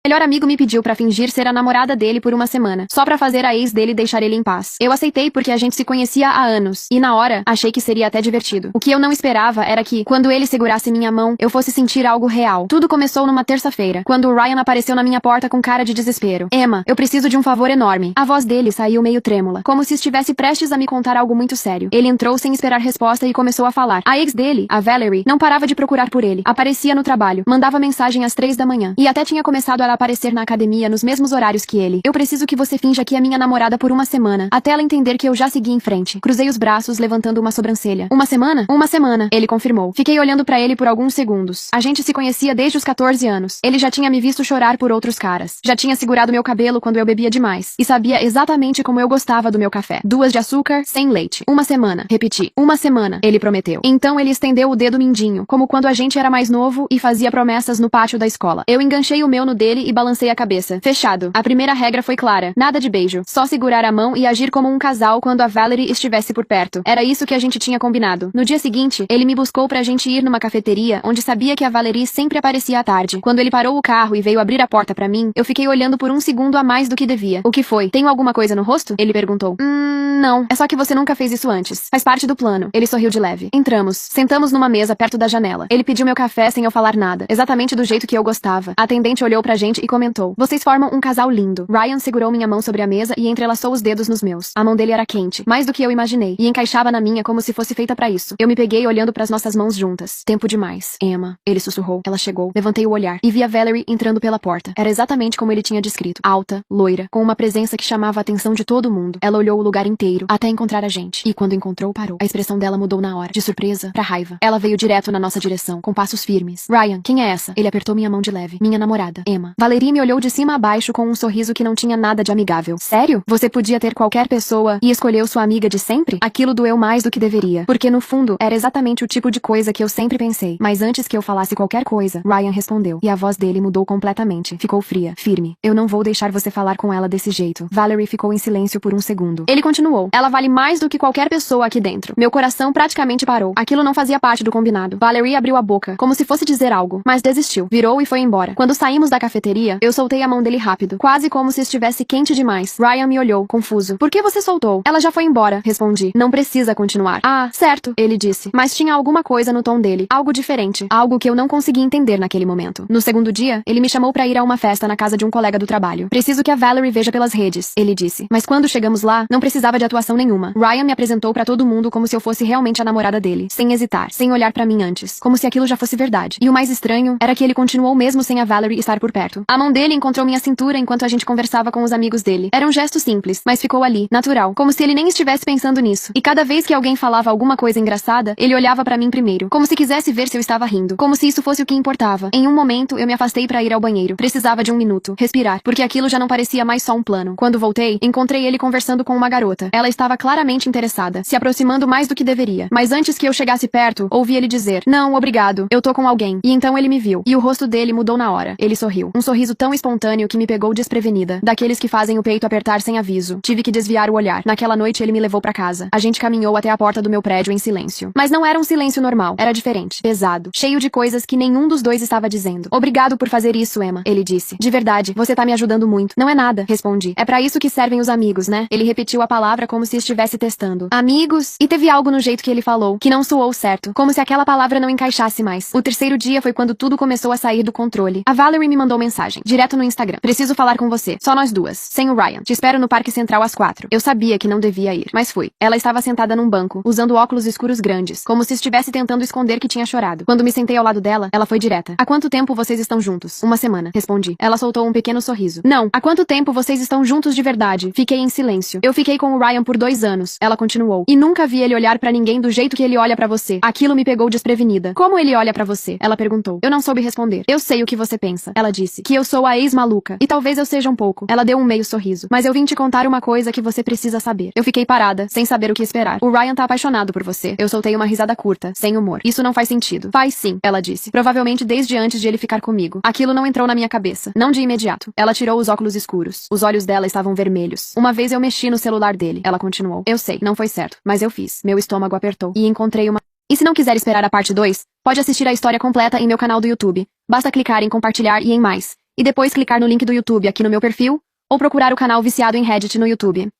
Melhor amigo me pediu pra fingir ser a namorada dele por uma semana, só pra fazer a ex dele deixar ele em paz. Eu aceitei porque a gente se conhecia há anos, e na hora, achei que seria até divertido. O que eu não esperava era que, quando ele segurasse minha mão, eu fosse sentir algo real. Tudo começou numa terça-feira, quando o Ryan apareceu na minha porta com cara de desespero. Emma, eu preciso de um favor enorme. A voz dele saiu meio trêmula, como se estivesse prestes a me contar algo muito sério. Ele entrou sem esperar resposta e começou a falar. A ex dele, a Valerie, não parava de procurar por ele. Aparecia no trabalho, mandava mensagem às 3 da manhã, e até tinha começado a aparecer na academia nos mesmos horários que ele. Eu preciso que você finja que é minha namorada por uma semana, até ela entender que eu já segui em frente. Cruzei os braços, levantando uma sobrancelha. Uma semana? Uma semana, ele confirmou. Fiquei olhando pra ele por alguns segundos. A gente se conhecia desde os 14 anos. Ele já tinha me visto chorar por outros caras. Já tinha segurado meu cabelo quando eu bebia demais. E sabia exatamente como eu gostava do meu café. 2 de açúcar, sem leite. Uma semana. Repeti. Uma semana, ele prometeu. Então ele estendeu o dedo mindinho, como quando a gente era mais novo e fazia promessas no pátio da escola. Eu enganchei o meu no dele e balancei a cabeça. Fechado. A primeira regra foi clara. Nada de beijo. Só segurar a mão e agir como um casal quando a Valerie estivesse por perto. Era isso que a gente tinha combinado. No dia seguinte, ele me buscou pra gente ir numa cafeteria onde sabia que a Valerie sempre aparecia à tarde. Quando ele parou o carro e veio abrir a porta pra mim, eu fiquei olhando por um segundo a mais do que devia. O que foi? Tenho alguma coisa no rosto? Ele perguntou. Não. É só que você nunca fez isso antes. Faz parte do plano. Ele sorriu de leve. Entramos. Sentamos numa mesa perto da janela. Ele pediu meu café sem eu falar nada. Exatamente do jeito que eu gostava. A atendente olhou pra gente e comentou. Vocês formam um casal lindo. Ryan segurou minha mão sobre a mesa e entrelaçou os dedos nos meus. A mão dele era quente, mais do que eu imaginei, e encaixava na minha como se fosse feita pra isso. Eu me peguei olhando pras nossas mãos juntas. Tempo demais. Emma. Ele sussurrou. Ela chegou. Levantei o olhar e vi a Valerie entrando pela porta. Era exatamente como ele tinha descrito. Alta, loira, com uma presença que chamava a atenção de todo mundo. Ela olhou o lugar inteiro, até encontrar a gente. E quando encontrou, parou. A expressão dela mudou na hora, de surpresa pra raiva. Ela veio direto na nossa direção, com passos firmes. Ryan, quem é essa? Ele apertou minha mão de leve. Minha namorada, Emma. Valerie me olhou de cima a baixo com um sorriso que não tinha nada de amigável. Sério? Você podia ter qualquer pessoa e escolheu sua amiga de sempre? Aquilo doeu mais do que deveria. Porque no fundo, era exatamente o tipo de coisa que eu sempre pensei. Mas antes que eu falasse qualquer coisa, Ryan respondeu. E a voz dele mudou completamente. Ficou fria, firme. Eu não vou deixar você falar com ela desse jeito. Valerie ficou em silêncio por um segundo. Ele continuou. Ela vale mais do que qualquer pessoa aqui dentro. Meu coração praticamente parou. Aquilo não fazia parte do combinado. Valerie abriu a boca, como se fosse dizer algo, mas desistiu. Virou e foi embora. Quando saímos da cafeteria, eu soltei a mão dele rápido, quase como se estivesse quente demais. Ryan me olhou, confuso. Por que você soltou? Ela já foi embora, respondi. Não precisa continuar. Ah, certo, ele disse. Mas tinha alguma coisa no tom dele. Algo diferente. Algo que eu não consegui entender naquele momento. No segundo dia, ele me chamou pra ir a uma festa na casa de um colega do trabalho. Preciso que a Valerie veja pelas redes, ele disse. Mas quando chegamos lá, não precisava de atuação nenhuma. Ryan me apresentou pra todo mundo como se eu fosse realmente a namorada dele. Sem hesitar, sem olhar pra mim antes. Como se aquilo já fosse verdade. E o mais estranho era que ele continuou mesmo sem a Valerie estar por perto. A mão dele encontrou minha cintura enquanto a gente conversava com os amigos dele. Era um gesto simples, mas ficou ali, natural, como se ele nem estivesse pensando nisso. E cada vez que alguém falava alguma coisa engraçada, ele olhava pra mim primeiro, como se quisesse ver se eu estava rindo, como se isso fosse o que importava. Em um momento, eu me afastei pra ir ao banheiro. Precisava de um minuto, respirar, porque aquilo já não parecia mais só um plano. Quando voltei, encontrei ele conversando com uma garota. Ela estava claramente interessada, se aproximando mais do que deveria. Mas antes que eu chegasse perto, ouvi ele dizer: "Não, obrigado, eu tô com alguém." E então ele me viu, e o rosto dele mudou na hora. Ele sorriu. Um sorriso tão espontâneo que me pegou desprevenida. Daqueles que fazem o peito apertar sem aviso. Tive que desviar o olhar. Naquela noite ele me levou pra casa. A gente caminhou até a porta do meu prédio em silêncio. Mas não era um silêncio normal. Era diferente. Pesado. Cheio de coisas que nenhum dos dois estava dizendo. "Obrigado por fazer isso, Emma." Ele disse. "De verdade, você tá me ajudando muito." "Não é nada", respondi. "É pra isso que servem os amigos, né?" Ele repetiu a palavra como se estivesse testando. "Amigos?" E teve algo no jeito que ele falou, que não soou certo. Como se aquela palavra não encaixasse mais. O terceiro dia foi quando tudo começou a sair do controle. A Valerie me mandou mensagem. Direto no Instagram. "Preciso falar com você. Só nós duas. Sem o Ryan. Te espero no Parque Central às 4. Eu sabia que não devia ir, mas fui. Ela estava sentada num banco, usando óculos escuros grandes, como se estivesse tentando esconder que tinha chorado. Quando me sentei ao lado dela, ela foi direta. "Há quanto tempo vocês estão juntos?" "Uma semana", respondi. Ela soltou um pequeno sorriso. "Não. Há quanto tempo vocês estão juntos de verdade?" Fiquei em silêncio. "Eu fiquei com o Ryan por 2 anos." Ela continuou. "E nunca vi ele olhar pra ninguém do jeito que ele olha pra você." Aquilo me pegou desprevenida. "Como ele olha pra você?" Ela perguntou. Eu não soube responder. "Eu sei o que você pensa." Ela disse. "Que eu sou a ex-maluca. E talvez eu seja um pouco." Ela deu um meio sorriso. "Mas eu vim te contar uma coisa que você precisa saber." Eu fiquei parada, sem saber o que esperar. "O Ryan tá apaixonado por você." Eu soltei uma risada curta, sem humor. "Isso não faz sentido." "Faz sim," ela disse. "Provavelmente desde antes de ele ficar comigo." Aquilo não entrou na minha cabeça. Não de imediato. Ela tirou os óculos escuros. Os olhos dela estavam vermelhos. "Uma vez eu mexi no celular dele." Ela continuou. "Eu sei, não foi certo. Mas eu fiz." Meu estômago apertou. E encontrei uma... E se não quiser esperar a parte 2, pode assistir a história completa em meu canal do YouTube. Basta clicar em compartilhar e em mais. e depois clicar no link do YouTube aqui no meu perfil, ou procurar o canal Viciado em Reddit no YouTube.